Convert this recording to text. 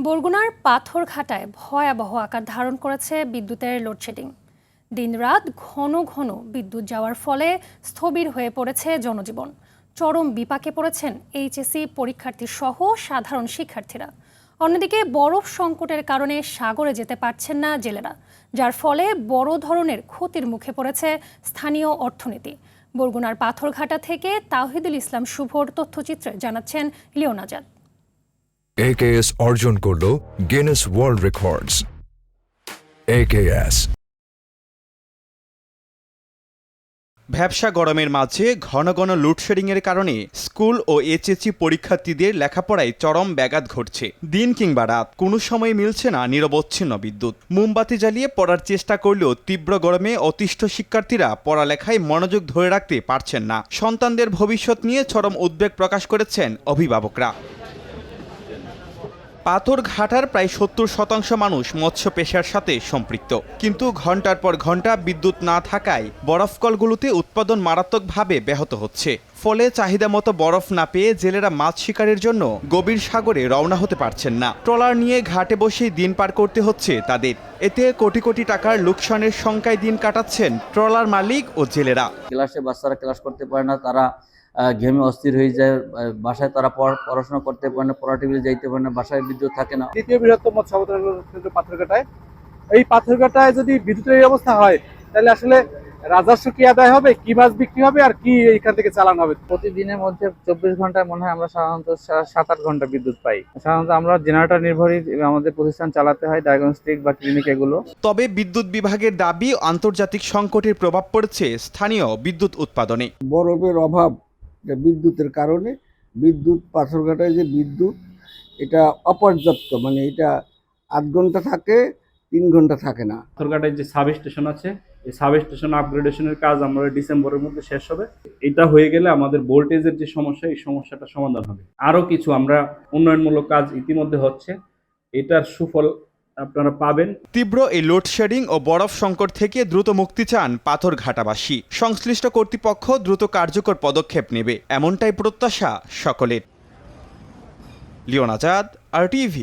বরগুনার পাথরঘাটায় ভয়াবহ আকার ধারণ করেছে বিদ্যুতের লোডশেডিং। দিনরাত ঘন ঘন বিদ্যুৎ যাওয়ার ফলে স্থবির হয়ে পড়েছে জনজীবন। চরম বিপাকে পড়েছেন এইচএসসি পরীক্ষার্থী সহ সাধারণ শিক্ষার্থীরা। অন্যদিকে বরফ সংকটের কারণে সাগরে যেতে পারছেন না জেলেরা, যার ফলে বড় ধরনের ক্ষতির মুখে পড়েছে স্থানীয় অর্থনীতি। বরগুনার পাথরঘাটা থেকে তাওহিদুল ইসলাম শুভর তথ্যচিত্রে জানাচ্ছেন লিওন আজাদ। AKS অর্জন করল গিনেস ওয়ার্ল্ড রেকর্ডস। AKS ভ্যাপসা গরমের মাঝে ঘন ঘন লোডশেডিংয়ের কারণে স্কুল ও এইচএসসি পরীক্ষার্থীদের লেখাপড়ায় চরম ব্যাঘাত ঘটছে। দিন কিংবা রাত কোনো সময় মিলছে না নিরবচ্ছিন্ন বিদ্যুৎ। মোমবাতি জ্বালিয়ে পড়ার চেষ্টা করলেও তীব্র গরমে অতিষ্ঠ শিক্ষার্থীরা পড়ালেখায় মনোযোগ ধরে রাখতে পারছেন না। সন্তানদের ভবিষ্যৎ নিয়ে চরম উদ্বেগ প্রকাশ করেছেন অভিভাবকরা। পাথরঘাটার প্রায় ৭০% মানুষ মৎস্য পেশার সাথে সম্পৃক্ত, কিন্তু ঘন্টার পর ঘন্টা বিদ্যুৎ না থাকায় বরফকলগুলোতে উৎপাদন মারাত্মকভাবে ব্যাহত হচ্ছে। ফলে চাহিদা মতো বরফ না পেয়ে জেলেরা মাছ শিকারের জন্য গভীর সাগরে রওনা হতে পারছেন না। ট্রলার নিয়ে ঘাটে বসেই দিন পার করতে হচ্ছে তাদের। এতে কোটি কোটি টাকার লোকসানের শঙ্কায় দিন কাটাচ্ছেন ট্রলার মালিক ও জেলেরা। ক্লাসে বাচ্চারা ক্লাস করতে পারে না, তারা ঘেমে অস্থির হয়ে যায়, বাসায় তারা পড়াশোনা করতে পারে না, পড়া টেবিলে যাইতে পারে না, বাসায় বিদ্যুৎ থাকে না। দ্বিতীয় বৃহত্তম মৎস্য কেন্দ্র পাথরঘাটায়। এই পাথরঘাটায় যদি বিদ্যুতের এই অবস্থা হয়, তাহলে আসলে রাজস্ব কি আদায় হবে, কি মাছ বিক্রি হবে, আর কি এইখান থেকে চালানো হবে? প্রতিদিনের মধ্যে 24 ঘন্টায় মনে হয় আমরা সাধারণত 7-8 ঘন্টা বিদ্যুৎ পাই। সাধারণত আমরা জেনারেটর নির্ভরই আমাদের প্রতিষ্ঠান চালাতে হয়, ডায়াগনস্টিক বা ক্লিনিক এগুলো। তবে বিদ্যুৎ বিভাগের দাবি, আন্তর্জাতিক সংকটের প্রভাব পড়েছে স্থানীয় বিদ্যুৎ উৎপাদনে। বরফের অভাব, বিদ্যুতের কারণে বিদ্যুৎ পাথরঘাটায় যে বিদ্যুৎ, এটা অপর্যাপ্ত, মানে এটা 8 ঘন্টা থাকে, 3 ঘন্টা থাকে না। পাথরঘাটায় যে সাব স্টেশন আছে, এই সাব স্টেশন আপগ্রেডেশনের কাজ আমরা ডিসেম্বরের মধ্যে শেষ হবে। এটা হয়ে গেলে আমাদের ভোল্টেজের যে সমস্যা, এই সমস্যাটা সমাধান হবে। আরও কিছু আমরা উন্নয়নমূলক কাজ ইতিমধ্যে হচ্ছে, এটার সুফল আপনারা পাবেন। তীব্র এই লোডশেডিং ও বরফ সংকট থেকে দ্রুত মুক্তি চান পাথরঘাটাবাসী। সংশ্লিষ্ট কর্তৃপক্ষ দ্রুত কার্যকর পদক্ষেপ নেবে, এমনটাই প্রত্যাশা সকলের। লিওন আজাদ, RTV।